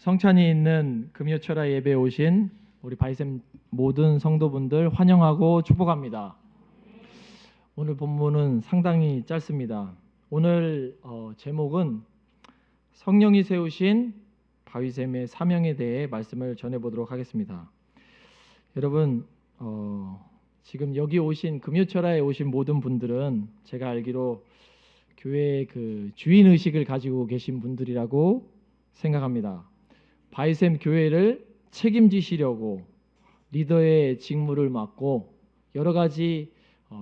성찬이 있는 금요철야 예배에 오신 우리 바이샘 모든 성도분들 환영하고 축복합니다. 오늘 본문은 상당히 짧습니다. 오늘 제목은 성령이 세우신 바이샘의 사명에 대해 말씀을 전해보도록 하겠습니다. 여러분 지금 여기 오신 금요철야에 오신 모든 분들은 제가 알기로 교회의 그 주인의식을 가지고 계신 분들이라고 생각합니다. 바이샘 교회를 책임지시려고 리더의 직무를 맡고 여러 가지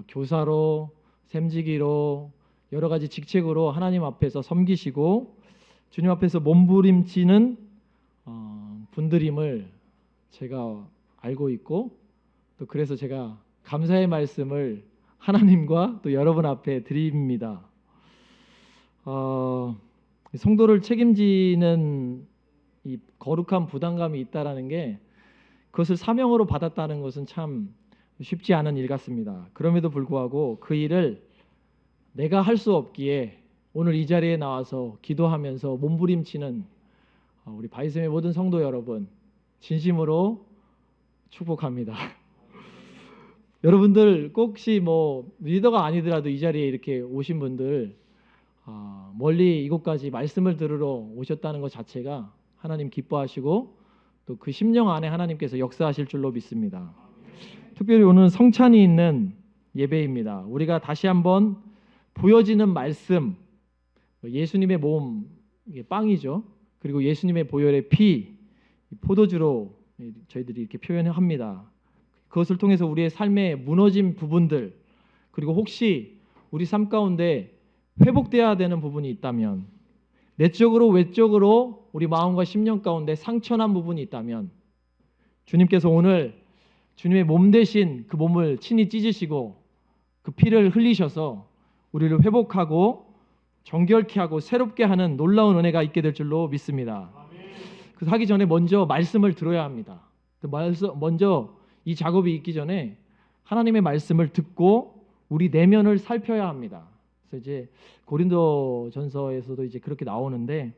교사로, 샘지기로 여러 가지 직책으로 하나님 앞에서 섬기시고 주님 앞에서 몸부림치는 분들임을 제가 알고 있고 또 그래서 제가 감사의 말씀을 하나님과 또 여러분 앞에 드립니다. 성도를 책임지는 이 거룩한 부담감이 있다라는 게 그것을 사명으로 받았다는 것은 참 쉽지 않은 일 같습니다. 그럼에도 불구하고 그 일을 내가 할 수 없기에 오늘 이 자리에 나와서 기도하면서 몸부림치는 우리 바이샘의 모든 성도 여러분 진심으로 축복합니다. 여러분들 혹시 리더가 아니더라도 이 자리에 이렇게 오신 분들 멀리 이곳까지 말씀을 들으러 오셨다는 것 자체가 하나님 기뻐하시고 또 그 심령 안에 하나님께서 역사하실 줄로 믿습니다. 특별히 오늘 성찬이 있는 예배입니다. 우리가 다시 한번 보여지는 말씀, 예수님의 몸, 이게 빵이죠. 그리고 예수님의 보혈의 피, 포도주로 저희들이 이렇게 표현합니다. 그것을 통해서 우리의 삶에 무너진 부분들, 그리고 혹시 우리 삶 가운데 회복되어야 되는 부분이 있다면, 내적으로 외적으로 우리 마음과 심령 가운데 상처난 부분이 있다면 주님께서 오늘 주님의 몸 대신 그 몸을 친히 찢으시고 그 피를 흘리셔서 우리를 회복하고 정결케 하고 새롭게 하는 놀라운 은혜가 있게 될 줄로 믿습니다. 그래서 하기 전에 먼저 말씀을 들어야 합니다. 먼저 이 작업이 있기 전에 하나님의 말씀을 듣고 우리 내면을 살펴야 합니다. 그래서 이제 고린도전서에서도 이제 그렇게 나오는데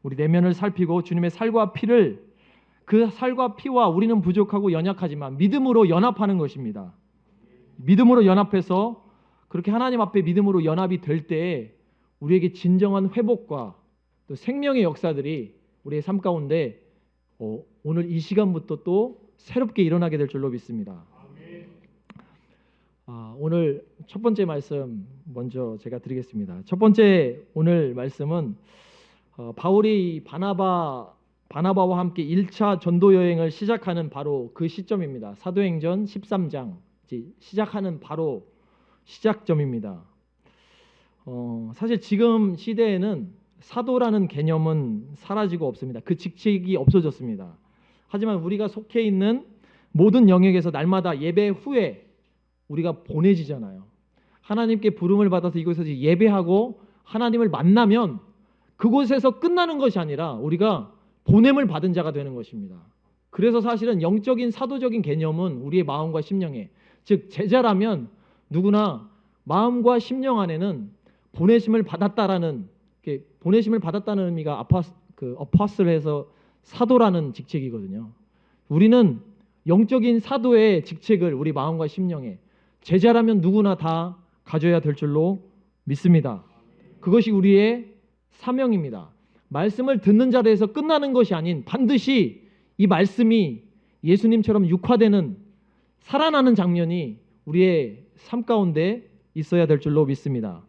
우리 내면을 살피고 주님의 살과 피를 그 살과 피와 우리는 부족하고 연약하지만 믿음으로 연합하는 것입니다. 믿음으로 연합해서 그렇게 하나님 앞에 믿음으로 연합이 될 때에 우리에게 진정한 회복과 또 생명의 역사들이 우리의 삶 가운데 오늘 이 시간부터 또 새롭게 일어나게 될 줄로 믿습니다. 오늘 첫 번째 말씀 먼저 제가 드리겠습니다. 첫 번째 오늘 말씀은 바울이 바나바와 함께 1차 전도 여행을 시작하는 바로 그 시점입니다. 사도행전 13장 시작하는 바로 시작점입니다. 사실 지금 시대에는 사도라는 개념은 사라지고 없습니다. 그 직책이 없어졌습니다. 하지만 우리가 속해 있는 모든 영역에서 날마다 예배 후에 우리가 보내지잖아요. 하나님께 부름을 받아서 이곳에서 예배하고 하나님을 만나면 그곳에서 끝나는 것이 아니라 우리가 보냄을 받은 자가 되는 것입니다. 그래서 사실은 영적인 사도적인 개념은 우리의 마음과 심령에, 즉 제자라면 누구나 마음과 심령 안에는 보내심을 받았다라는 의미가 어파슬에서 사도라는 직책이거든요. 우리는 영적인 사도의 직책을 우리 마음과 심령에, 제자라면 누구나 다 가져야 될 줄로 믿습니다. 그것이 우리의 사명입니다. 말씀을 듣는 자리에서 끝나는 것이 아닌 반드시 이 말씀이 예수님처럼 육화되는 살아나는 장면이 우리의 삶 가운데 있어야 될 줄로 믿습니다.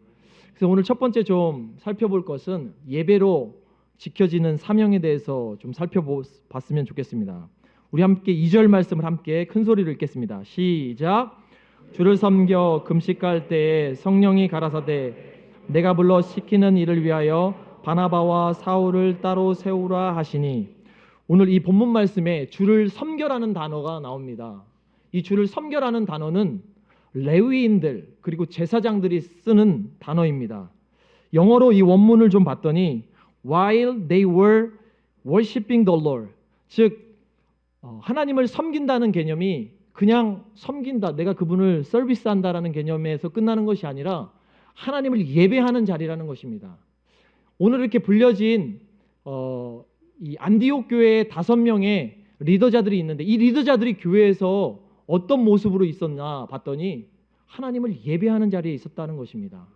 그래서 오늘 첫 번째 좀 살펴볼 것은 예배로 지켜지는 사명에 대해서 좀 살펴봤으면 좋겠습니다. 우리 함께 2절 말씀을 함께 큰 소리로 읽겠습니다. 시작. 주를 섬겨 금식할 때에 성령이 가라사대 내가 불러 시키는 일을 위하여 바나바와 사울을 따로 세우라 하시니, 오늘 이 본문 말씀에 주를 섬겨라는 단어가 나옵니다. 이 주를 섬겨라는 단어는 레위인들 그리고 제사장들이 쓰는 단어입니다. 영어로 이 원문을 좀 봤더니 while they were worshiping the Lord, 즉 하나님을 섬긴다는 개념이 그냥 섬긴다, 내가 그분을 서비스한다라는 개념에서 끝나는 것이 아니라 하나님을 예배하는 자리라는 것입니다. 오늘 이렇게 불려진 이 안디옥 교회에 5명의 리더자들이 있는데 이 리더자들이 교회에서 어떤 모습으로 있었나 봤더니 하나님을 예배하는 자리에 있었다는 것입니다.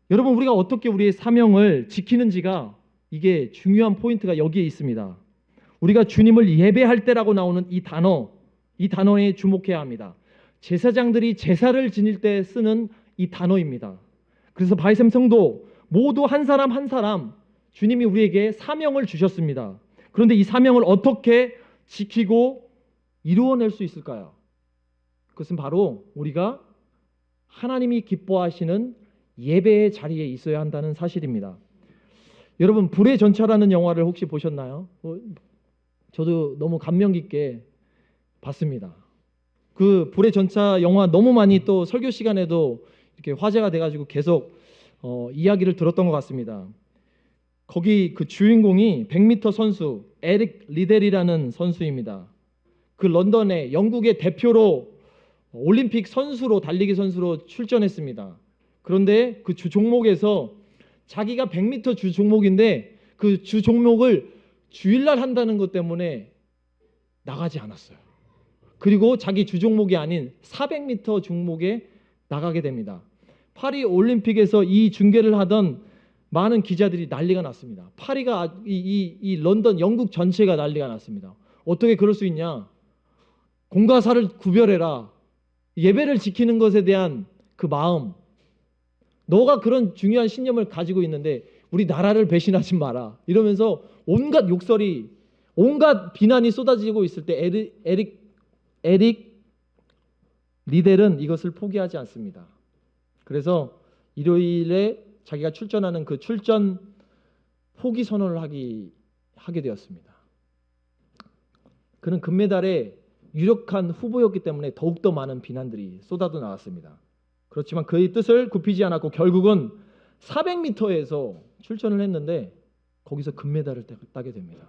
여러분, 우리가 어떻게 우리의 사명을 지키는지가 이게 중요한 포인트가 여기에 있습니다. 우리가 주님을 예배할 때라고 나오는 이 단어에 주목해야 합니다. 제사장들이 제사를 지닐 때 쓰는 이 단어입니다. 그래서 바이샘 성도 모두 한 사람 한 사람 주님이 우리에게 사명을 주셨습니다. 그런데 이 사명을 어떻게 지키고 이루어낼 수 있을까요? 그것은 바로 우리가 하나님이 기뻐하시는 예배의 자리에 있어야 한다는 사실입니다. 여러분, 불의 전차라는 영화를 혹시 보셨나요? 저도 너무 감명 깊게 봤습니다. 그 불의 전차 영화 너무 많이 또 설교 시간에도 이렇게 화제가 돼가지고 계속 이야기를 들었던 것 같습니다. 거기 그 주인공이 100m 선수 에릭 리델이라는 선수입니다. 그 런던에 영국의 대표로 올림픽 선수로 달리기 선수로 출전했습니다. 그런데 그 주 종목에서 자기가 100m 주 종목인데 그 주 종목을 주일날 한다는 것 때문에 나가지 않았어요. 그리고 자기 주 종목이 아닌 400m 종목에 나가게 됩니다. 파리 올림픽에서 이 중계를 하던 많은 기자들이 난리가 났습니다. 파리가 이 런던 영국 전체가 난리가 났습니다. 어떻게 그럴 수 있냐? 공과 사를 구별해라. 예배를 지키는 것에 대한 그 마음. 너가 그런 중요한 신념을 가지고 있는데 우리 나라를 배신하지 마라. 이러면서 온갖 욕설이, 온갖 비난이 쏟아지고 있을 때 에릭 리델은 이것을 포기하지 않습니다. 그래서 일요일에 자기가 출전하는 그 출전 포기 선언을 하게 되었습니다. 그는 금메달에 유력한 후보였기 때문에 더욱더 많은 비난들이 쏟아져 나왔습니다. 그렇지만 그의 뜻을 굽히지 않았고 결국은 400m에서 출전을 했는데 거기서 금메달을 따게 됩니다.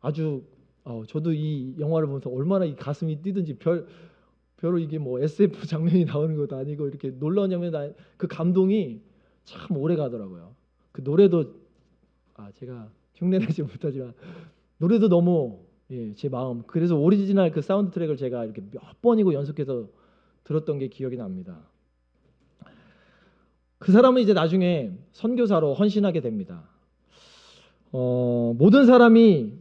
아주 저도 이 영화를 보면서 얼마나 이 가슴이 뛰든지 별로 이게 뭐 SF 장면이 나오는 것도 아니고 이렇게 놀라우냐면 그 감동이 참 오래 가더라고요. 그 노래도 제가 흉내내지 못하지만 노래도 너무 제 마음. 그래서 오리지널 그 사운드 트랙을 제가 이렇게 몇 번이고 연속해서 들었던 게 기억이 납니다. 그 사람은 이제 나중에 선교사로 헌신하게 됩니다. 모든 사람이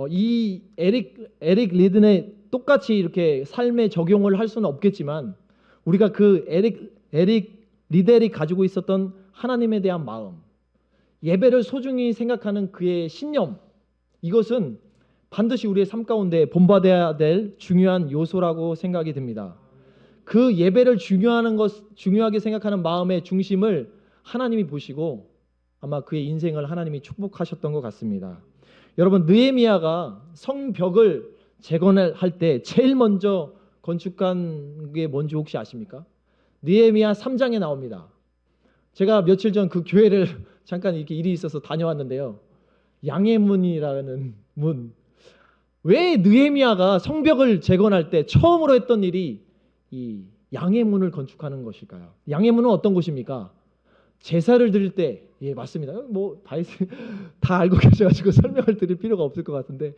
이 에릭 리든의 똑같이 이렇게 삶에 적용을 할 수는 없겠지만 우리가 그 에릭 리델이 가지고 있었던 하나님에 대한 마음, 예배를 소중히 생각하는 그의 신념, 이것은 반드시 우리의 삶 가운데 본받아야 될 중요한 요소라고 생각이 듭니다. 그 예배를 중요하게 생각하는 마음의 중심을 하나님이 보시고 아마 그의 인생을 하나님이 축복하셨던 것 같습니다. 여러분, 느헤미야가 성벽을 재건할 때 제일 먼저 건축한 게 뭔지 혹시 아십니까? 느헤미야 3장에 나옵니다. 제가 며칠 전 그 교회를 잠깐 이렇게 일이 있어서 다녀왔는데요. 양의 문이라는 문. 왜 느헤미야가 성벽을 재건할 때 처음으로 했던 일이 이 양의 문을 건축하는 것일까요? 양의 문은 어떤 곳입니까? 제사를 드릴 때, 맞습니다. 뭐 다 알고 계셔가지고 설명을 드릴 필요가 없을 것 같은데,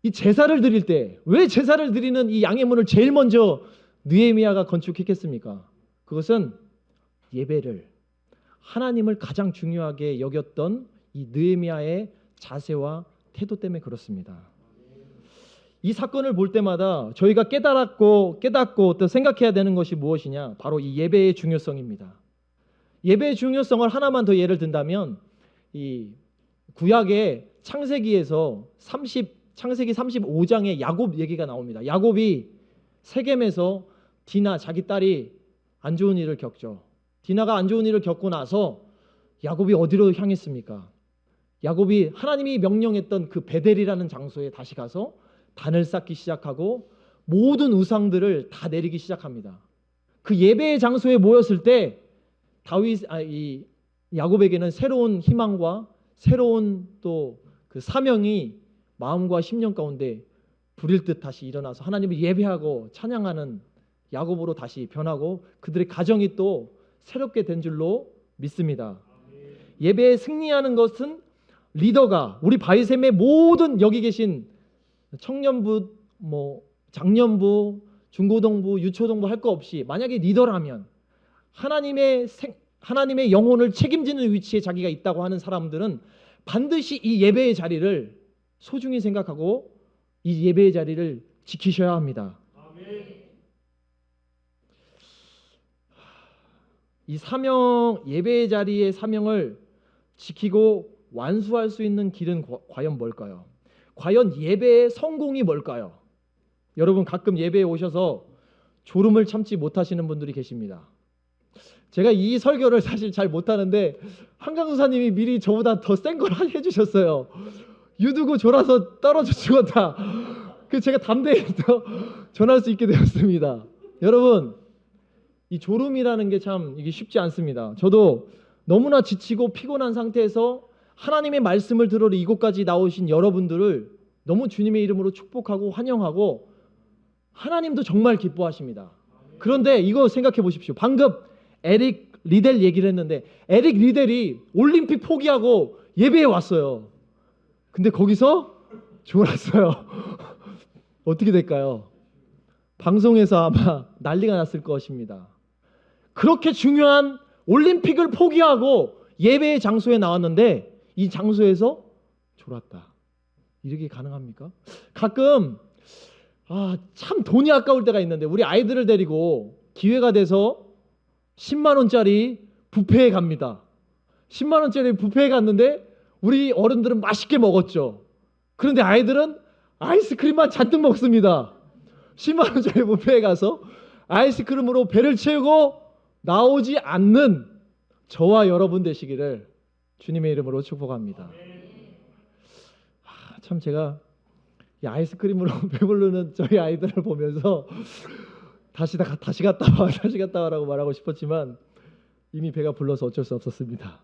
이 제사를 드릴 때 왜 제사를 드리는 이 양의 문을 제일 먼저 느헤미야가 건축했겠습니까? 그것은 예배를, 하나님을 가장 중요하게 여겼던 이 느헤미야의 자세와 태도 때문에 그렇습니다. 이 사건을 볼 때마다 저희가 깨닫고 또 생각해야 되는 것이 무엇이냐? 바로 이 예배의 중요성입니다. 예배의 중요성을 하나만 더 예를 든다면 이 구약의 창세기에서 창세기 35장에 야곱 얘기가 나옵니다. 야곱이 세겜에서 디나 자기 딸이 안 좋은 일을 겪죠. 디나가 안 좋은 일을 겪고 나서 야곱이 어디로 향했습니까? 야곱이 하나님이 명령했던 그 베델이라는 장소에 다시 가서 단을 쌓기 시작하고 모든 우상들을 다 내리기 시작합니다. 그 예배의 장소에 모였을 때 이 야곱에게는 새로운 희망과 새로운 또 그 사명이 마음과 심령 가운데 불일 듯 다시 일어나서 하나님을 예배하고 찬양하는 야곱으로 다시 변하고 그들의 가정이 또 새롭게 된 줄로 믿습니다. 예배에 승리하는 것은 리더가 우리 바이샘의 모든 여기 계신 청년부, 장년부, 중고등부, 유초등부 할 거 없이 만약에 리더라면 하나님의 영혼을 책임지는 위치에 자기가 있다고 하는 사람들은 반드시 이 예배의 자리를 소중히 생각하고 이 예배의 자리를 지키셔야 합니다. 이 사명, 예배의 자리의 사명을 지키고 완수할 수 있는 길은 과연 뭘까요? 과연 예배의 성공이 뭘까요? 여러분 가끔 예배에 오셔서 졸음을 참지 못하시는 분들이 계십니다. 제가 이 설교를 사실 잘 못하는데 한강수사님이 미리 저보다 더 센 걸 해주셨어요. 유두고 졸아서 떨어져 죽었다. 그 제가 담대히 또 전할 수 있게 되었습니다. 여러분 이 졸음이라는 게 참 이게 쉽지 않습니다. 저도 너무나 지치고 피곤한 상태에서 하나님의 말씀을 들으러 이곳까지 나오신 여러분들을 너무 주님의 이름으로 축복하고 환영하고 하나님도 정말 기뻐하십니다. 그런데 이거 생각해 보십시오. 방금 에릭 리델 얘기를 했는데 에릭 리델이 올림픽 포기하고 예배에 왔어요. 근데 거기서 졸았어요. 어떻게 될까요? 방송에서 아마 난리가 났을 것입니다. 그렇게 중요한 올림픽을 포기하고 예배의 장소에 나왔는데 이 장소에서 졸았다. 이렇게 가능합니까? 가끔 참 돈이 아까울 때가 있는데 우리 아이들을 데리고 기회가 돼서 10만 원짜리 뷔페에 갑니다. 10만 원짜리 뷔페에 갔는데 우리 어른들은 맛있게 먹었죠. 그런데 아이들은 아이스크림만 잔뜩 먹습니다. 10만 원짜리 뷔페에 가서 아이스크림으로 배를 채우고 나오지 않는 저와 여러분 되시기를 주님의 이름으로 축복합니다. 참 제가 이 아이스크림으로 배부르는 저희 아이들을 보면서 다시 갔다 와라고 말하고 싶었지만 이미 배가 불러서 어쩔 수 없었습니다.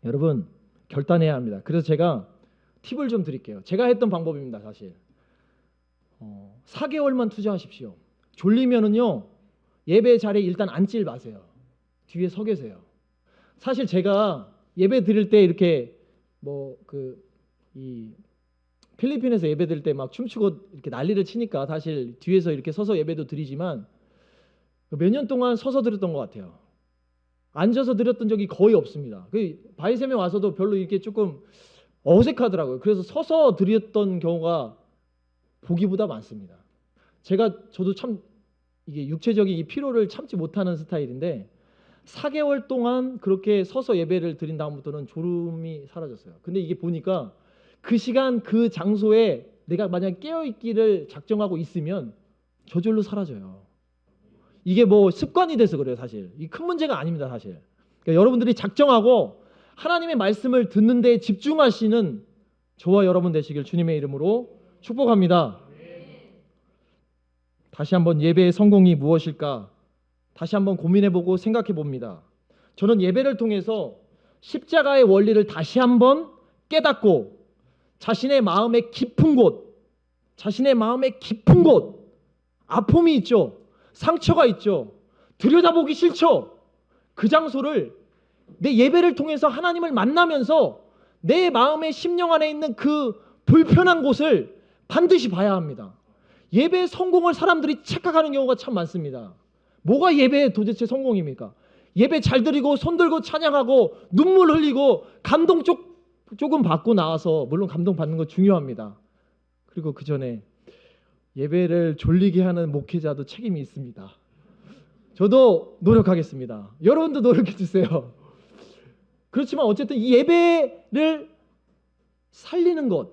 여러분 결단해야 합니다. 그래서 제가 팁을 좀 드릴게요. 제가 했던 방법입니다. 사실 4개월만 투자하십시오. 졸리면은요 예배 자리에 일단 앉질 마세요. 뒤에 서 계세요. 사실 제가 예배 드릴 때 이렇게 이 필리핀에서 예배 드릴 때 막 춤추고 이렇게 난리를 치니까 사실 뒤에서 이렇게 서서 예배도 드리지만 몇 년 동안 서서 드렸던 것 같아요. 앉아서 드렸던 적이 거의 없습니다. 그 바이샘에 와서도 별로 이렇게 조금 어색하더라고요. 그래서 서서 드렸던 경우가 보기보다 많습니다. 저도 참 이게 육체적인 이 피로를 참지 못하는 스타일인데 4개월 동안 그렇게 서서 예배를 드린 다음부터는 졸음이 사라졌어요. 근데 이게 보니까 그 시간 그 장소에 내가 만약 깨어있기를 작정하고 있으면 저절로 사라져요. 이게 습관이 돼서 그래요. 사실 이 큰 문제가 아닙니다. 사실 그러니까 여러분들이 작정하고 하나님의 말씀을 듣는 데 집중하시는 저와 여러분 되시길 주님의 이름으로 축복합니다. 다시 한번 예배의 성공이 무엇일까? 다시 한번 고민해보고 생각해봅니다. 저는 예배를 통해서 십자가의 원리를 다시 한번 깨닫고 자신의 마음의 깊은 곳, 아픔이 있죠. 상처가 있죠. 들여다보기 싫죠. 그 장소를 내 예배를 통해서 하나님을 만나면서 내 마음의 심령 안에 있는 그 불편한 곳을 반드시 봐야 합니다. 예배의 성공을 사람들이 착각하는 경우가 참 많습니다. 뭐가 예배의 도대체 성공입니까? 예배 잘 드리고 손 들고 찬양하고 눈물 흘리고 감동 조금 받고 나와서 물론 감동 받는 거 중요합니다. 그리고 그 전에 예배를 졸리게 하는 목회자도 책임이 있습니다. 저도 노력하겠습니다. 여러분도 노력해 주세요. 그렇지만 어쨌든 이 예배를 살리는 것,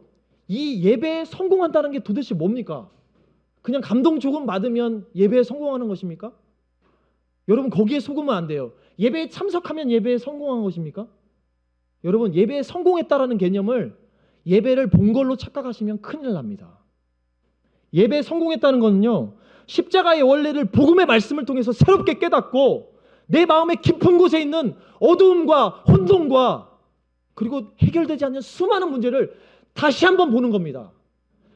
이 예배에 성공한다는 게 도대체 뭡니까? 그냥 감동 조금 받으면 예배에 성공하는 것입니까? 여러분 거기에 속으면 안 돼요. 예배에 참석하면 예배에 성공한 것입니까? 여러분 예배에 성공했다라는 개념을 예배를 본 걸로 착각하시면 큰일 납니다. 예배에 성공했다는 것은요 십자가의 원리를 복음의 말씀을 통해서 새롭게 깨닫고 내 마음의 깊은 곳에 있는 어두움과 혼돈과 그리고 해결되지 않는 수많은 문제를 다시 한번 보는 겁니다.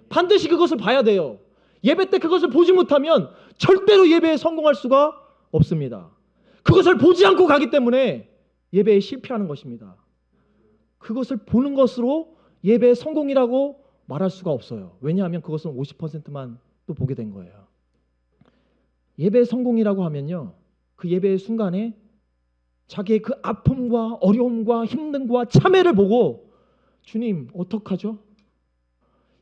반드시 그것을 봐야 돼요. 예배 때 그것을 보지 못하면 절대로 예배에 성공할 수가 없습니다. 그것을 보지 않고 가기 때문에 예배에 실패하는 것입니다. 그것을 보는 것으로 예배의 성공이라고 말할 수가 없어요. 왜냐하면 그것은 50%만 또 보게 된 거예요. 예배의 성공이라고 하면요, 그 예배의 순간에 자기의 그 아픔과 어려움과 힘듦과 참회를 보고 주님 어떡하죠?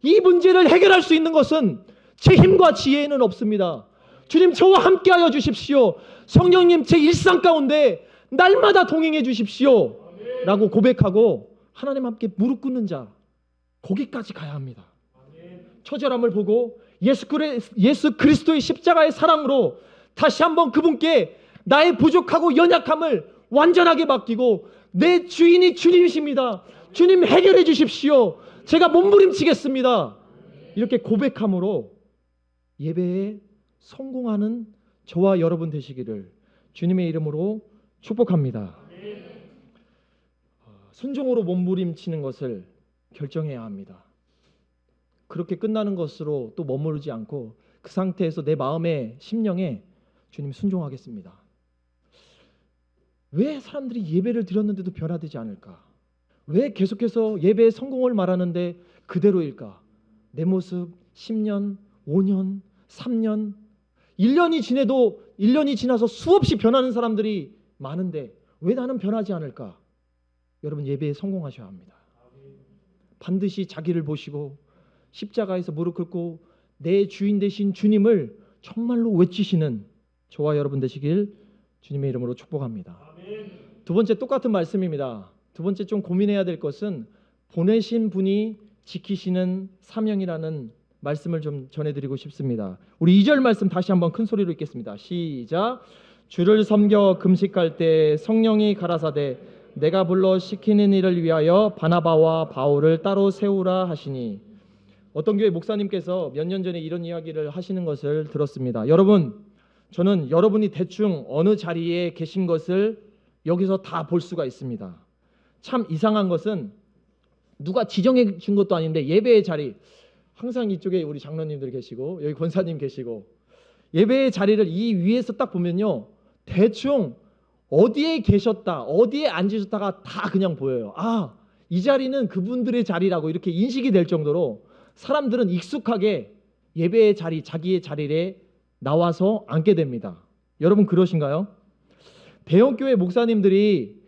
이 문제를 해결할 수 있는 것은 제 힘과 지혜에는 없습니다. 주님 저와 함께하여 주십시오. 성령님 제 일상 가운데 날마다 동행해 주십시오 라고 고백하고 하나님 함께 무릎 꿇는 자, 거기까지 가야 합니다. 처절함을 보고 예수 그리스도의 십자가의 사랑으로 다시 한번 그분께 나의 부족하고 연약함을 완전하게 맡기고 내 주인이 주님이십니다. 주님 해결해 주십시오. 제가 몸부림치겠습니다. 이렇게 고백함으로 예배에 성공하는 저와 여러분 되시기를 주님의 이름으로 축복합니다. 순종으로 몸부림치는 것을 결정해야 합니다. 그렇게 끝나는 것으로 또 머무르지 않고 그 상태에서 내 마음의 심령에 주님 순종하겠습니다. 왜 사람들이 예배를 드렸는데도 변화되지 않을까? 왜 계속해서 예배의 성공을 말하는데 그대로일까? 내 모습 10년, 5년, 3년, 1년이 지나서 수없이 변하는 사람들이 많은데 왜 나는 변하지 않을까? 여러분 예배에 성공하셔야 합니다. 반드시 자기를 보시고 십자가에서 무릎 꿇고 내 주인 되신 주님을 정말로 외치시는 저와 여러분 되시길 주님의 이름으로 축복합니다. 두 번째 똑같은 말씀입니다. 두 번째 좀 고민해야 될 것은 보내신 분이 지키시는 사명이라는 말씀을 좀 전해드리고 싶습니다. 우리 2절 말씀 다시 한번 큰 소리로 읽겠습니다. 시작. 주를 섬겨 금식할 때 성령이 가라사대 내가 불러 시키는 일을 위하여 바나바와 바울을 따로 세우라 하시니. 어떤 교회 목사님께서 몇 년 전에 이런 이야기를 하시는 것을 들었습니다. 여러분, 저는 여러분이 대충 어느 자리에 계신 것을 여기서 다 볼 수가 있습니다. 참 이상한 것은 누가 지정해 준 것도 아닌데 예배의 자리, 항상 이쪽에 우리 장로님들 계시고 여기 권사님 계시고 예배의 자리를 이 위에서 딱 보면요, 대충 어디에 계셨다, 어디에 앉으셨다가 다 그냥 보여요. 아, 이 자리는 그분들의 자리라고 이렇게 인식이 될 정도로 사람들은 익숙하게 예배의 자리, 자기의 자리에 나와서 앉게 됩니다. 여러분 그러신가요? 대형교회 목사님들이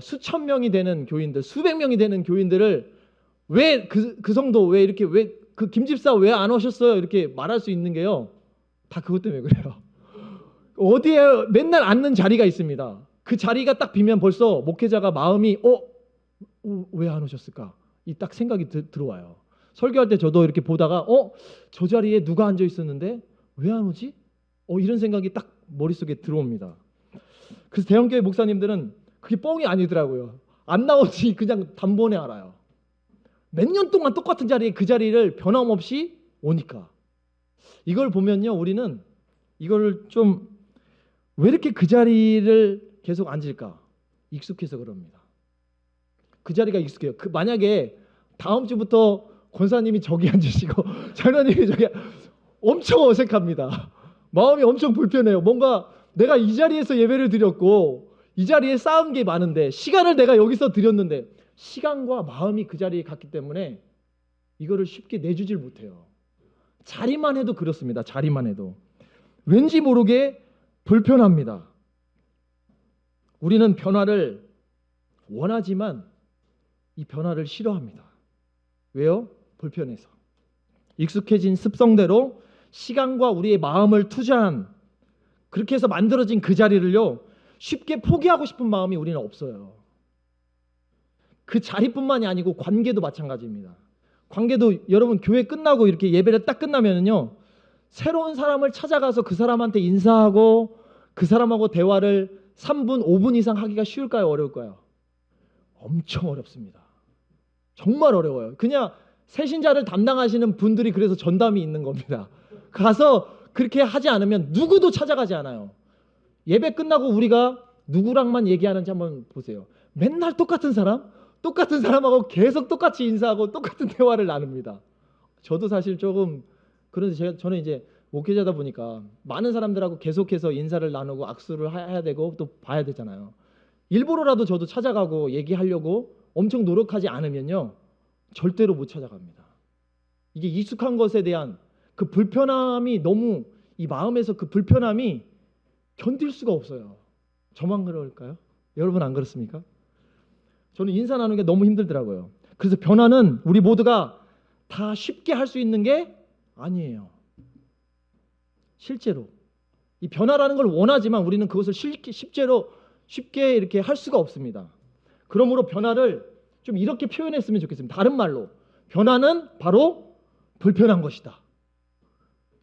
수천 명이 되는 교인들, 수백 명이 되는 교인들을 왜 그 성도 왜 이렇게 왜 그 김집사 왜 안 오셨어요? 이렇게 말할 수 있는 게요, 다 그것 때문에 그래요. 어디에 맨날 앉는 자리가 있습니다. 그 자리가 딱 비면 벌써 목회자가 마음이 왜 안 오셨을까? 이 딱 생각이 들어와요. 설교할 때 저도 이렇게 보다가 저 자리에 누가 앉아 있었는데 왜 안 오지? 이런 생각이 딱 머릿속에 들어옵니다. 그래서 대형교회 목사님들은 그게 뻥이 아니더라고요. 안 나오지 그냥 단번에 알아요. 몇 년 동안 똑같은 자리에 그 자리를 변함없이 오니까. 이걸 보면요, 우리는 이걸 좀 왜 이렇게 그 자리를 계속 앉을까? 익숙해서 그럽니다. 그 자리가 익숙해요. 만약에 다음 주부터 권사님이 저기 앉으시고 장로님이 저기, 엄청 어색합니다. 마음이 엄청 불편해요. 뭔가 내가 이 자리에서 예배를 드렸고 이 자리에 쌓은 게 많은데 시간을 내가 여기서 드렸는데 시간과 마음이 그 자리에 갔기 때문에 이거를 쉽게 내주질 못해요. 자리만 해도 그렇습니다. 자리만 해도 왠지 모르게 불편합니다. 우리는 변화를 원하지만 이 변화를 싫어합니다. 왜요? 불편해서. 익숙해진 습성대로 시간과 우리의 마음을 투자한, 그렇게 해서 만들어진 그 자리를요, 쉽게 포기하고 싶은 마음이 우리는 없어요. 그 자리뿐만이 아니고 관계도 마찬가지입니다. 관계도 여러분 교회 끝나고 이렇게 예배를 딱 끝나면은요, 새로운 사람을 찾아가서 그 사람한테 인사하고 그 사람하고 대화를 3분, 5분 이상 하기가 쉬울까요? 어려울까요? 엄청 어렵습니다. 정말 어려워요. 그냥 새신자를 담당하시는 분들이 그래서 전담이 있는 겁니다. 가서 그렇게 하지 않으면 누구도 찾아가지 않아요. 예배 끝나고 우리가 누구랑만 얘기하는지 한번 보세요. 맨날 똑같은 사람하고 계속 똑같이 인사하고 똑같은 대화를 나눕니다. 저도 사실 조금 그런데 저는 이제 목회자다 보니까 많은 사람들하고 계속해서 인사를 나누고 악수를 해야 되고 또 봐야 되잖아요. 일부러라도 저도 찾아가고 얘기하려고 엄청 노력하지 않으면요 절대로 못 찾아갑니다. 이게 익숙한 것에 대한 그 불편함이 너무 이 마음에서 그 불편함이 견딜 수가 없어요. 저만 그럴까요? 여러분 안 그렇습니까? 저는 인사 나누는 게 너무 힘들더라고요. 그래서 변화는 우리 모두가 다 쉽게 할 수 있는 게 아니에요. 실제로 이 변화라는 걸 원하지만 우리는 그것을 쉽게 이렇게 할 수가 없습니다. 그러므로 변화를 좀 이렇게 표현했으면 좋겠습니다. 다른 말로 변화는 바로 불편한 것이다.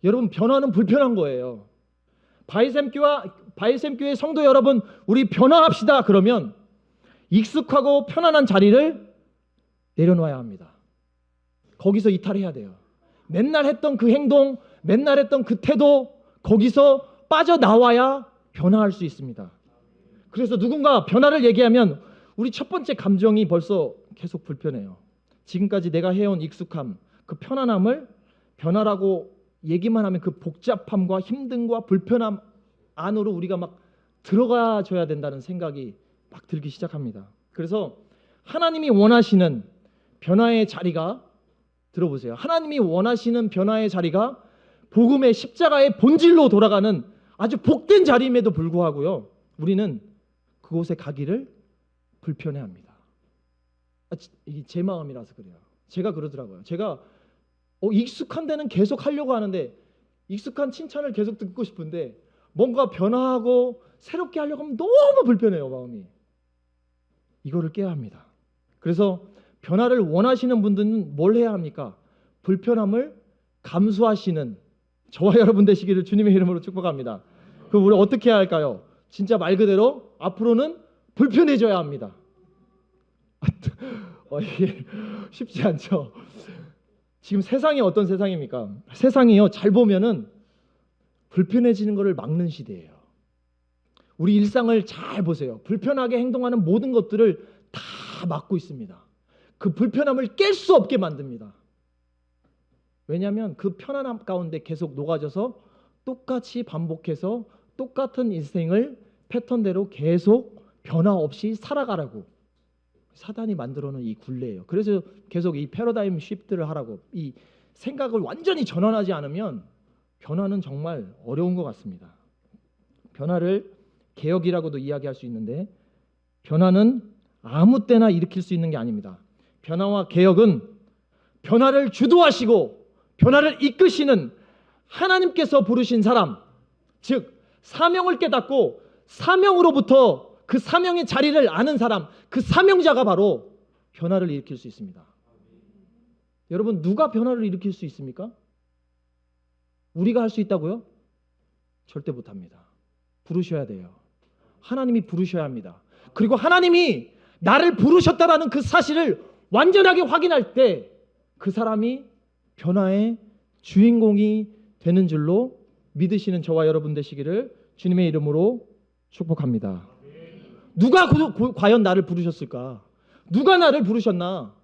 여러분 변화는 불편한 거예요. 바이샘교회 성도 여러분, 우리 변화합시다. 그러면 익숙하고 편안한 자리를 내려놓아야 합니다. 거기서 이탈해야 돼요. 맨날 했던 그 행동, 맨날 했던 그 태도, 거기서 빠져나와야 변화할 수 있습니다. 그래서 누군가 변화를 얘기하면 우리 첫 번째 감정이 벌써 계속 불편해요. 지금까지 내가 해온 익숙함, 그 편안함을 변화라고 얘기만 하면 그 복잡함과 힘듦과 불편함 안으로 우리가 막 들어가줘야 된다는 생각이 막 들기 시작합니다. 그래서 하나님이 원하시는 변화의 자리가, 들어보세요. 하나님이 원하시는 변화의 자리가 복음의 십자가의 본질로 돌아가는 아주 복된 자리임에도 불구하고요, 우리는 그곳에 가기를 불편해합니다. 이게 제 마음이라서 그래요. 제가 그러더라고요. 제가 익숙한 데는 계속 하려고 하는데, 익숙한 칭찬을 계속 듣고 싶은데 뭔가 변화하고 새롭게 하려고 하면 너무 불편해요, 마음이. 이거를 깨야 합니다. 그래서 변화를 원하시는 분들은 뭘 해야 합니까? 불편함을 감수하시는 저와 여러분 되시기를 주님의 이름으로 축복합니다. 그럼 우리 어떻게 해야 할까요? 진짜 말 그대로 앞으로는 불편해져야 합니다. 이게 쉽지 않죠. 지금 세상이 어떤 세상입니까? 세상이요, 잘 보면은 불편해지는 것을 막는 시대예요. 우리 일상을 잘 보세요. 불편하게 행동하는 모든 것들을 다 막고 있습니다. 그 불편함을 깰 수 없게 만듭니다. 왜냐하면 그 편안함 가운데 계속 녹아져서 똑같이 반복해서 똑같은 인생을 패턴대로 계속 변화 없이 살아가라고 사단이 만들어 놓은 이 굴레예요. 그래서 계속 이 패러다임 쉬프트를 하라고, 이 생각을 완전히 전환하지 않으면 변화는 정말 어려운 것 같습니다. 변화를 개혁이라고도 이야기할 수 있는데, 변화는 아무 때나 일으킬 수 있는 게 아닙니다. 변화와 개혁은 변화를 주도하시고 변화를 이끄시는 하나님께서 부르신 사람, 즉 사명을 깨닫고 사명으로부터 그 사명의 자리를 아는 사람, 그 사명자가 바로 변화를 일으킬 수 있습니다. 여러분, 누가 변화를 일으킬 수 있습니까? 우리가 할 수 있다고요? 절대 못합니다. 부르셔야 돼요. 하나님이 부르셔야 합니다. 그리고 하나님이 나를 부르셨다라는 그 사실을 완전하게 확인할 때 그 사람이 변화의 주인공이 되는 줄로 믿으시는 저와 여러분 되시기를 주님의 이름으로 축복합니다. 누가 과연 나를 부르셨을까? 누가 나를 부르셨나?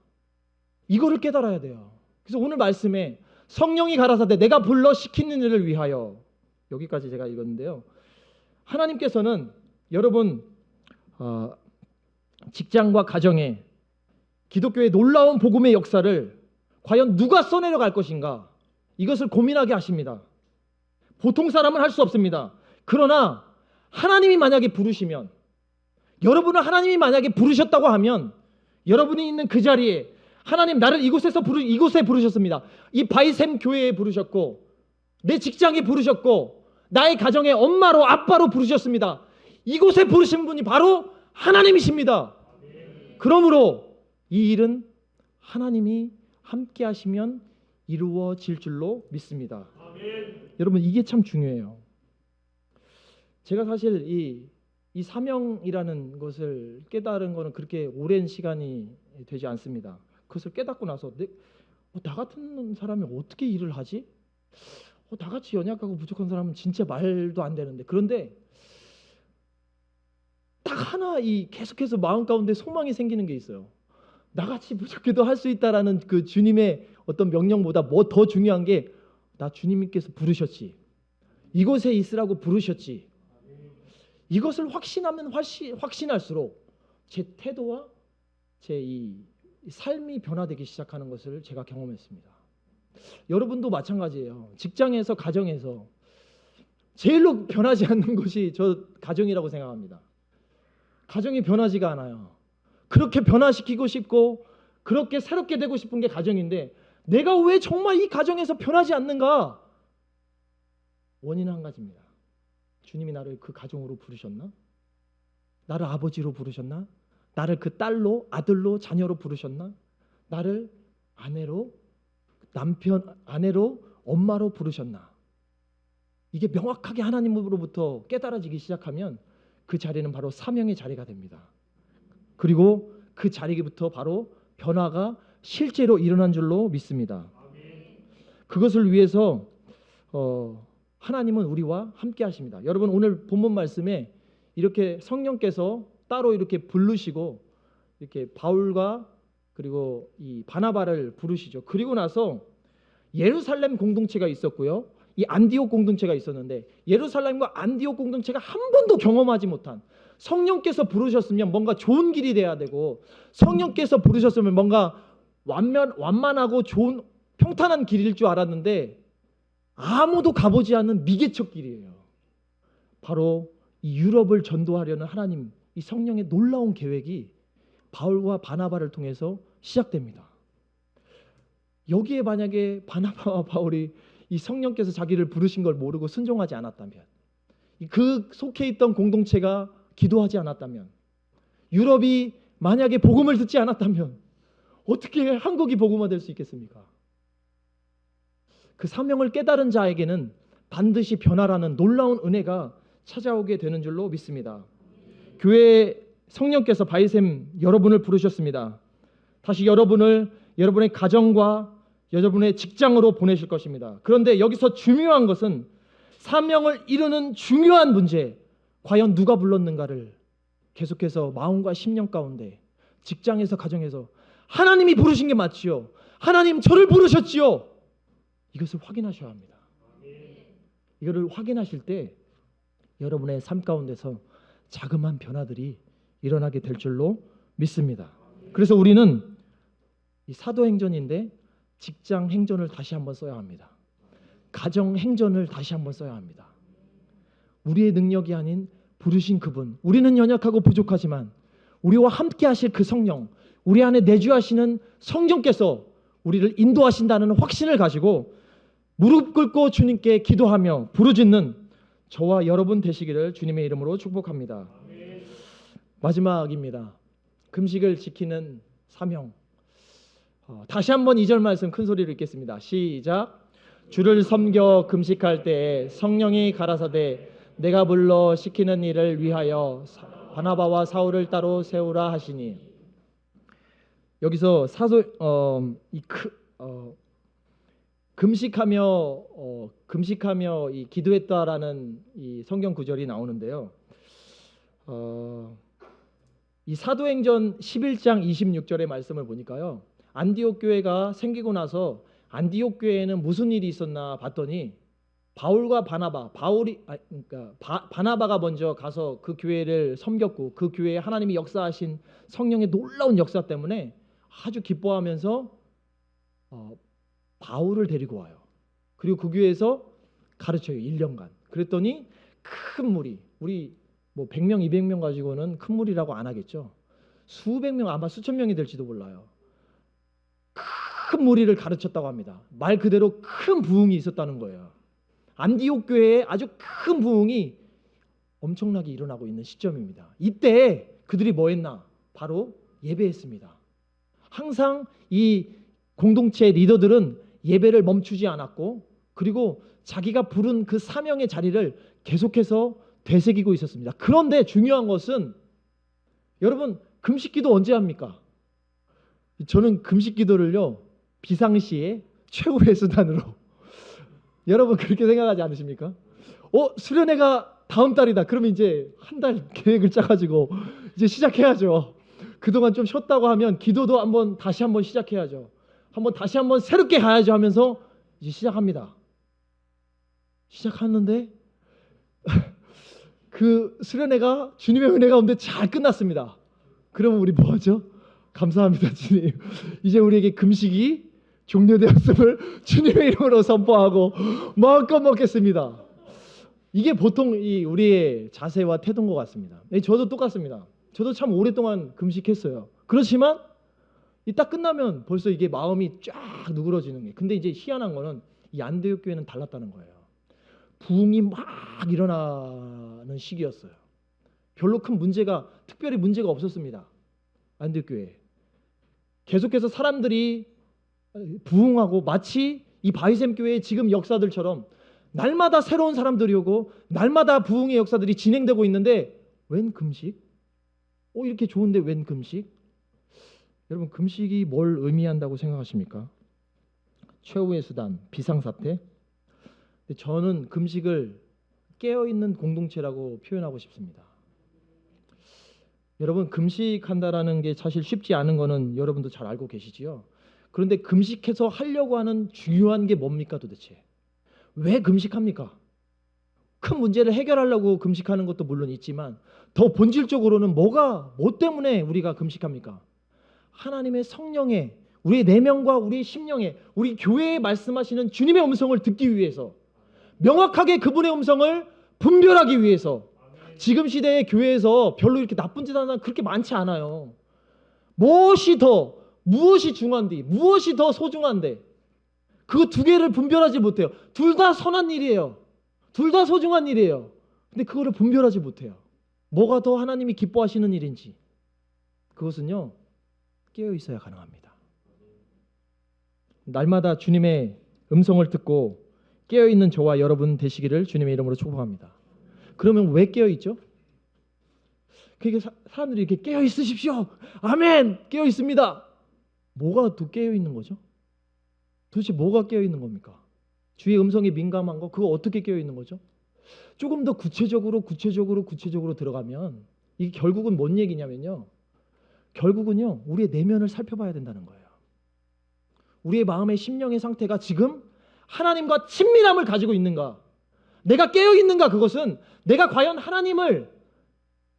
이거를 깨달아야 돼요. 그래서 오늘 말씀에 성령이 가라사대 내가 불러 시키는 일을 위하여, 여기까지 제가 읽었는데요. 하나님께서는 여러분 직장과 가정에 기독교의 놀라운 복음의 역사를 과연 누가 써내려 갈 것인가, 이것을 고민하게 하십니다. 보통 사람은 할 수 없습니다. 그러나 하나님이 만약에 부르시면, 여러분을 하나님이 만약에 부르셨다고 하면, 여러분이 있는 그 자리에 하나님 나를 이곳에 부르셨습니다. 이 바이샘 교회에 부르셨고, 내 직장에 부르셨고, 나의 가정의 엄마로 아빠로 부르셨습니다. 이곳에 부르신 분이 바로 하나님이십니다. 그러므로 이 일은 하나님이 함께 하시면 이루어질 줄로 믿습니다. 여러분, 이게 참 중요해요. 제가 사실 이 사명이라는 것을 깨달은 거는 그렇게 오랜 시간이 되지 않습니다. 그것을 깨닫고 나서 나 같은 사람이 어떻게 일을 하지? 나같이 연약하고 부족한 사람은 진짜 말도 안 되는데, 그런데 딱 하나 계속해서 마음 가운데 소망이 생기는 게 있어요. 나같이 부족해도 할 수 있다라는 그 주님의 어떤 명령보다 뭐 더 중요한 게, 나 주님께서 부르셨지, 이곳에 있으라고 부르셨지, 이것을 확신하면 확신할수록 제 태도와 제 이 삶이 변화되기 시작하는 것을 제가 경험했습니다. 여러분도 마찬가지예요. 직장에서, 가정에서 제일로 변하지 않는 것이 저 가정이라고 생각합니다. 가정이 변하지가 않아요. 그렇게 변화시키고 싶고 그렇게 새롭게 되고 싶은 게 가정인데 내가 왜 정말 이 가정에서 변하지 않는가? 원인은 한 가지입니다. 주님이 나를 그 가정으로 부르셨나? 나를 아버지로 부르셨나? 나를 그 딸로, 아들로, 자녀로 부르셨나? 나를 아내로, 아내로, 엄마로 부르셨나? 이게 명확하게 하나님으로부터 깨달아지기 시작하면 그 자리는 바로 사명의 자리가 됩니다. 그리고 그 자리부터 바로 변화가 실제로 일어난 줄로 믿습니다. 그것을 위해서 하나님은 우리와 함께 하십니다. 여러분, 오늘 본문 말씀에 이렇게 성령께서 따로 이렇게 부르시고 이렇게 바울과 그리고 이 바나바를 부르시죠. 그리고 나서 예루살렘 공동체가 있었고요. 이 안디옥 공동체가 있었는데 예루살렘과 안디옥 공동체가 한 번도 경험하지 못한, 성령께서 부르셨으면 뭔가 좋은 길이 돼야 되고 성령께서 부르셨으면 뭔가 완만하고 좋은 평탄한 길일 줄 알았는데 아무도 가보지 않는 미개척 길이에요. 바로 이 유럽을 전도하려는 하나님 이 성령의 놀라운 계획이 바울과 바나바를 통해서 시작됩니다. 여기에 만약에 바나바와 바울이 이 성령께서 자기를 부르신 걸 모르고 순종하지 않았다면, 그 속해 있던 공동체가 기도하지 않았다면, 유럽이 만약에 복음을 듣지 않았다면 어떻게 한국이 복음화될 수 있겠습니까? 그 사명을 깨달은 자에게는 반드시 변화라는 놀라운 은혜가 찾아오게 되는 줄로 믿습니다. 교회에 성령께서 바이샘 여러분을 부르셨습니다. 다시 여러분을 여러분의 가정과 여러분의 직장으로 보내실 것입니다. 그런데 여기서 중요한 것은 사명을 이루는 중요한 문제, 과연 누가 불렀는가를 계속해서 마음과 심령 가운데 직장에서 가정에서 하나님이 부르신 게 맞지요? 하나님 저를 부르셨지요? 이것을 확인하셔야 합니다. 이거를 확인하실 때 여러분의 삶 가운데서 자그마한 변화들이 일어나게 될 줄로 믿습니다. 그래서 우리는 이 사도행전인데 직장 행전을 다시 한번 써야 합니다. 가정 행전을 다시 한번 써야 합니다. 우리의 능력이 아닌 부르신 그분, 우리는 연약하고 부족하지만 우리와 함께 하실 그 성령, 우리 안에 내주하시는 성령께서 우리를 인도하신다는 확신을 가지고 무릎 꿇고 주님께 기도하며 부르짖는 저와 여러분 되시기를 주님의 이름으로 축복합니다. 마지막입니다. 금식을 지키는 사명. 다시 한번 2절 말씀 큰 소리로 읽겠습니다. 시작. 주를 섬겨 금식할 때에 성령이 가라사대 내가 불러 시키는 일을 위하여 바나바와 사울을 따로 세우라 하시니. 여기서 금식하며 이 기도했다라는 이 성경 구절이 나오는데요. 이 사도행전 11장 26절의 말씀을 보니까요. 안디옥 교회가 생기고 나서 안디옥 교회에는 무슨 일이 있었나 봤더니 바울과 바나바, 바나바가 먼저 가서 그 교회를 섬겼고 그 교회에 하나님이 역사하신 성령의 놀라운 역사 때문에 아주 기뻐하면서 바울을 데리고 와요. 그리고 그 교회에서 가르쳐요. 1년간. 그랬더니 큰 무리, 우리 뭐 100명, 200명 가지고는 큰 무리라고 안 하겠죠. 수백 명, 아마 수천 명이 될지도 몰라요. 큰 무리를 가르쳤다고 합니다. 말 그대로 큰 부흥이 있었다는 거예요. 안디옥 교회에 아주 큰 부흥이 엄청나게 일어나고 있는 시점입니다. 이때 그들이 뭐 했나? 바로 예배했습니다. 항상 이 공동체 리더들은 예배를 멈추지 않았고 그리고 자기가 부른 그 사명의 자리를 계속해서 되새기고 있었습니다. 그런데 중요한 것은 여러분 금식기도 언제 합니까? 저는 금식기도를요 비상시에 최후의 수단으로 여러분 그렇게 생각하지 않으십니까? 수련회가 다음 달이다. 그러면 이제 한 달 계획을 짜가지고 이제 시작해야죠. 그동안 좀 쉬었다고 하면 기도도 다시 한번 시작해야죠. 다시 한번 새롭게 가야죠 하면서 이제 시작합니다. 시작하는데 그 수련회가 주님의 은혜 가운데 잘 끝났습니다. 그러면 우리 뭐 하죠? 감사합니다, 주님. 이제 우리에게 금식이 종료되었음을 주님의 이름으로 선포하고 마음껏 먹겠습니다. 이게 보통 우리의 자세와 태도인 것 같습니다. 저도 똑같습니다. 저도 참 오랫동안 금식했어요. 그렇지만 이 딱 끝나면 벌써 이게 마음이 쫙 누그러지는 게. 근데 이제 희한한 거는 이 안디옥 교회는 달랐다는 거예요. 부흥이 막 일어나는 시기였어요. 별로 큰 문제가, 특별히 문제가 없었습니다. 안디옥 교회. 계속해서 사람들이 부흥하고 마치 이 바이샘 교회의 지금 역사들처럼 날마다 새로운 사람들이 오고 날마다 부흥의 역사들이 진행되고 있는데 웬 금식? 이렇게 좋은데 웬 금식? 여러분, 금식이 뭘 의미한다고 생각하십니까? 최후의 수단, 비상사태? 저는 금식을 깨어있는 공동체라고 표현하고 싶습니다. 여러분, 금식한다라는 게 사실 쉽지 않은 거는 여러분도 잘 알고 계시지요. 그런데 금식해서 하려고 하는 중요한 게 뭡니까 도대체? 왜 금식합니까? 큰 문제를 해결하려고 금식하는 것도 물론 있지만 더 본질적으로는 뭐 때문에 우리가 금식합니까? 하나님의 성령의, 우리의 내면과 우리의 심령에, 우리 교회에 말씀하시는 주님의 음성을 듣기 위해서, 명확하게 그분의 음성을 분별하기 위해서. 지금 시대의 교회에서 별로 이렇게 나쁜 짓 하는 사람 그렇게 많지 않아요. 무엇이 중요한데, 무엇이 더 소중한데, 그 두 개를 분별하지 못해요. 둘 다 선한 일이에요. 둘 다 소중한 일이에요. 근데 그거를 분별하지 못해요. 뭐가 더 하나님이 기뻐하시는 일인지. 그것은요, 깨어 있어야 가능합니다. 날마다 주님의 음성을 듣고 깨어 있는 저와 여러분 되시기를 주님의 이름으로 축복합니다. 그러면 왜 깨어 있죠? 그게 사람들이 이렇게 깨어 있으십시오. 아멘. 깨어 있습니다. 뭐가 또 깨어 있는 거죠? 도대체 뭐가 깨어 있는 겁니까? 주의 음성에 민감한 거, 그거 어떻게 깨어 있는 거죠? 조금 더 구체적으로 들어가면 이게 결국은 뭔 얘기냐면요. 결국은요, 우리의 내면을 살펴봐야 된다는 거예요. 우리의 마음의 심령의 상태가 지금 하나님과 친밀함을 가지고 있는가? 내가 깨어 있는가? 그것은 내가 과연 하나님을,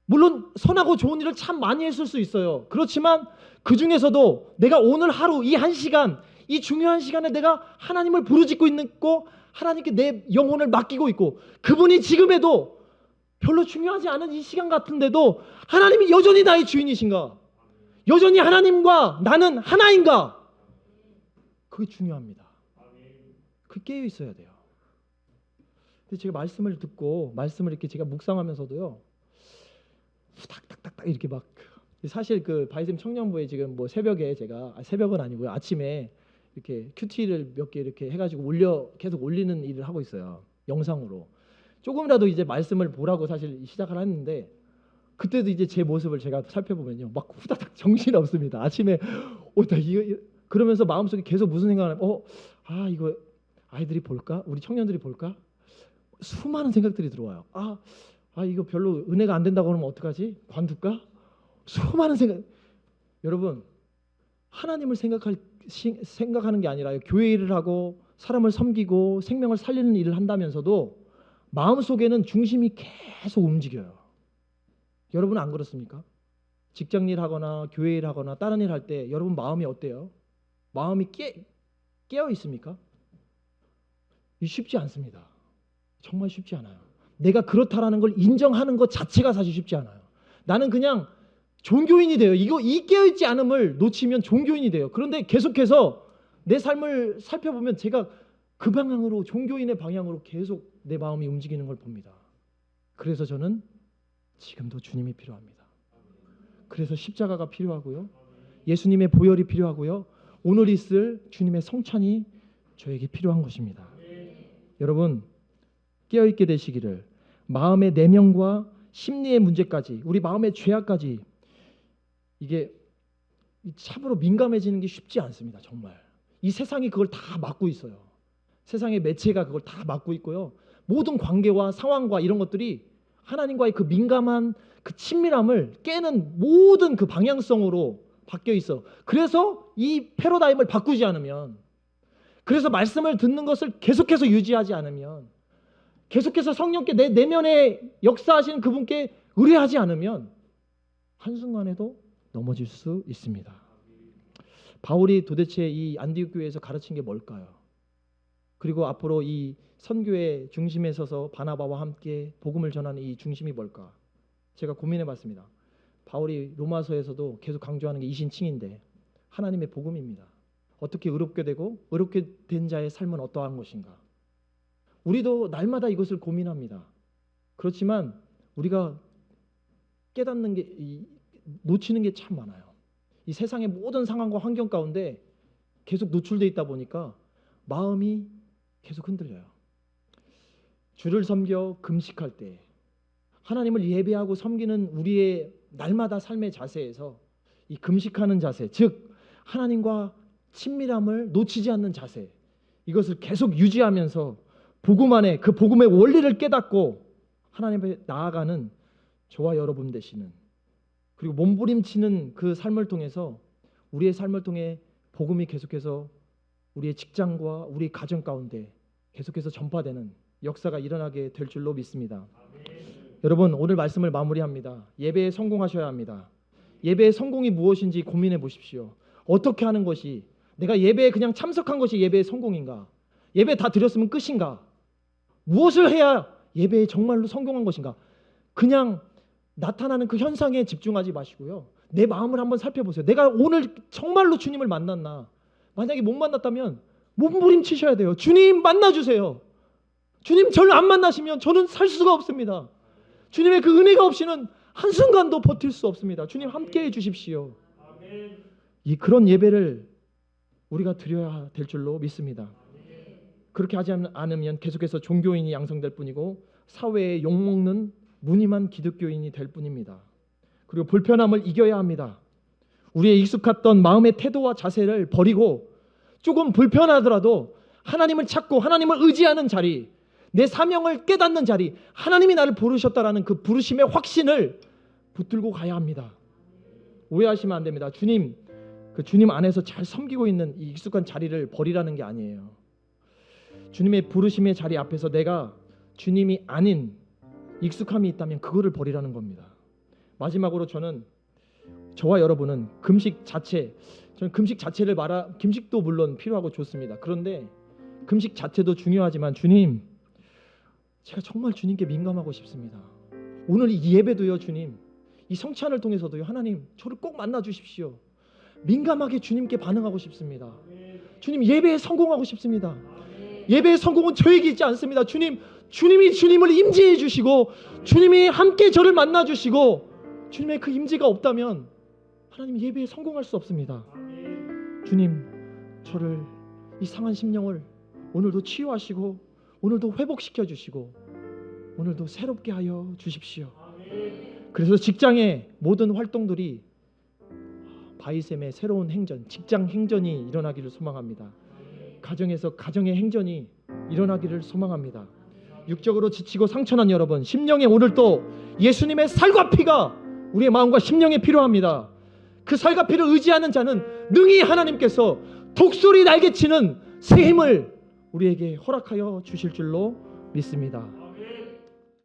물론 선하고 좋은 일을 참 많이 했을 수 있어요. 그렇지만 그 중에서도 내가 오늘 하루 이 한 시간, 이 중요한 시간에 내가 하나님을 부르짖고 있고 하나님께 내 영혼을 맡기고 있고, 그분이 지금에도 별로 중요하지 않은 이 시간 같은데도 하나님이 여전히 나의 주인이신가? 여전히 하나님과 나는 하나인가? 그게 중요합니다. 그게 깨어 있어야 돼요. 근데 제가 말씀을 듣고 말씀을 이렇게 제가 묵상하면서도요, 후닥닥닥닥 이렇게 막, 사실 그 바이샘 청년부에 지금 뭐 새벽에 제가, 새벽은 아니고요, 아침에 이렇게 큐티를 몇 개 이렇게 해가지고 계속 올리는 일을 하고 있어요. 영상으로. 조금이라도 이제 말씀을 보라고 사실 시작을 했는데, 그때도 이제 제 모습을 제가 살펴보면요, 막 후다닥 정신이 없습니다. 아침에 나 이거 그러면서 마음속에 계속 무슨 생각을 하면 이거 아이들이 볼까? 우리 청년들이 볼까? 수많은 생각들이 들어와요. 이거 별로 은혜가 안 된다고 하면 어떡하지? 관둘까? 수많은 생각. 여러분, 하나님을 생각하는 게 아니라 교회 일을 하고 사람을 섬기고 생명을 살리는 일을 한다면서도 마음속에는 중심이 계속 움직여요. 여러분은 안 그렇습니까? 직장 일 하거나 교회 일 하거나 다른 일 할 때 여러분 마음이 어때요? 마음이 깨어 있습니까? 쉽지 않습니다. 정말 쉽지 않아요. 내가 그렇다라는 걸 인정하는 것 자체가 사실 쉽지 않아요. 나는 그냥 종교인이 돼요. 이 깨어있지 않음을 놓치면 종교인이 돼요. 그런데 계속해서 내 삶을 살펴보면 제가 그 방향으로, 종교인의 방향으로 계속 내 마음이 움직이는 걸 봅니다. 그래서 저는 지금도 주님이 필요합니다. 그래서 십자가가 필요하고요, 예수님의 보혈이 필요하고요, 오늘 있을 주님의 성찬이 저에게 필요한 것입니다. 여러분, 깨어있게 되시기를. 마음의 내면과 심리의 문제까지, 우리 마음의 죄악까지, 이게 참으로 민감해지는 게 쉽지 않습니다. 정말 이 세상이 그걸 다 막고 있어요. 세상의 매체가 그걸 다 막고 있고요, 모든 관계와 상황과 이런 것들이 하나님과의 그 민감한 그 친밀함을 깨는 모든 그 방향성으로 바뀌어 있어. 그래서 이 패러다임을 바꾸지 않으면, 그래서 말씀을 듣는 것을 계속해서 유지하지 않으면, 계속해서 성령께 내 내면에 역사하시는 그분께 의뢰하지 않으면 한순간에도 넘어질 수 있습니다. 바울이 도대체 이 안디옥 교회에서 가르친 게 뭘까요? 그리고 앞으로 이 선교의 중심에 서서 바나바와 함께 복음을 전하는 이 중심이 뭘까? 제가 고민해 봤습니다. 바울이 로마서에서도 계속 강조하는 게 이신칭인데 하나님의 복음입니다. 어떻게 의롭게 되고 의롭게 된 자의 삶은 어떠한 것인가? 우리도 날마다 이것을 고민합니다. 그렇지만 우리가 깨닫는 게 놓치는 게 참 많아요. 이 세상의 모든 상황과 환경 가운데 계속 노출되어 있다 보니까 마음이 계속 흔들려요. 주를 섬겨 금식할 때 하나님을 예배하고 섬기는 우리의 날마다 삶의 자세에서 이 금식하는 자세, 즉 하나님과 친밀함을 놓치지 않는 자세, 이것을 계속 유지하면서 복음 안에 그 복음의 원리를 깨닫고 하나님 앞에 나아가는 저와 여러분 되시는, 그리고 몸부림치는 그 삶을 통해서 우리의 삶을 통해 복음이 계속해서 우리의 직장과 우리 가정 가운데 계속해서 전파되는 역사가 일어나게 될 줄로 믿습니다. 여러분, 오늘 말씀을 마무리합니다. 예배에 성공하셔야 합니다. 예배의 성공이 무엇인지 고민해 보십시오. 어떻게 하는 것이, 내가 예배에 그냥 참석한 것이 예배의 성공인가? 예배 다 드렸으면 끝인가? 무엇을 해야 예배에 정말로 성공한 것인가? 그냥 나타나는 그 현상에 집중하지 마시고요. 내 마음을 한번 살펴보세요. 내가 오늘 정말로 주님을 만났나? 만약에 못 만났다면 몸부림치셔야 돼요. 주님 만나주세요. 주님 저를 안 만나시면 저는 살 수가 없습니다. 주님의 그 은혜가 없이는 한순간도 버틸 수 없습니다. 주님 함께해 주십시오. 이 그런 예배를 우리가 드려야 될 줄로 믿습니다. 그렇게 하지 않으면 계속해서 종교인이 양성될 뿐이고 사회에 욕먹는 무늬만 기독교인이 될 뿐입니다. 그리고 불편함을 이겨야 합니다. 우리의 익숙했던 마음의 태도와 자세를 버리고 조금 불편하더라도 하나님을 찾고 하나님을 의지하는 자리, 내 사명을 깨닫는 자리, 하나님이 나를 부르셨다라는 그 부르심의 확신을 붙들고 가야 합니다. 오해하시면 안 됩니다. 주님, 그 주님 안에서 잘 섬기고 있는 이 익숙한 자리를 버리라는 게 아니에요. 주님의 부르심의 자리 앞에서 내가 주님이 아닌 익숙함이 있다면 그거를 버리라는 겁니다. 마지막으로 저와 여러분은 금식 자체, 저는 금식 자체를 금식도 물론 필요하고 좋습니다. 그런데 금식 자체도 중요하지만 주님, 제가 정말 주님께 민감하고 싶습니다. 오늘 이 예배도요, 주님, 이 성찬을 통해서도요, 하나님 저를 꼭 만나 주십시오. 민감하게 주님께 반응하고 싶습니다. 주님, 예배에 성공하고 싶습니다. 예배의 성공은 저에게 있지 않습니다. 주님이 주님을 임재해 주시고 주님이 함께 저를 만나 주시고 주님의 그 임재가 없다면 하나님 예배에 성공할 수 없습니다. 주님, 저를 이 상한 심령을 오늘도 치유하시고 오늘도 회복시켜 주시고 오늘도 새롭게 하여 주십시오. 그래서 직장의 모든 활동들이 바이셈의 새로운 행전, 직장 행전이 일어나기를 소망합니다. 가정에서 가정의 행전이 일어나기를 소망합니다. 육적으로 지치고 상처난 여러분, 심령에 오늘 또 예수님의 살과 피가 우리의 마음과 심령에 필요합니다. 그 살과 피를 의지하는 자는 능히 하나님께서 독수리 날개치는 새 힘을 우리에게 허락하여 주실 줄로 믿습니다.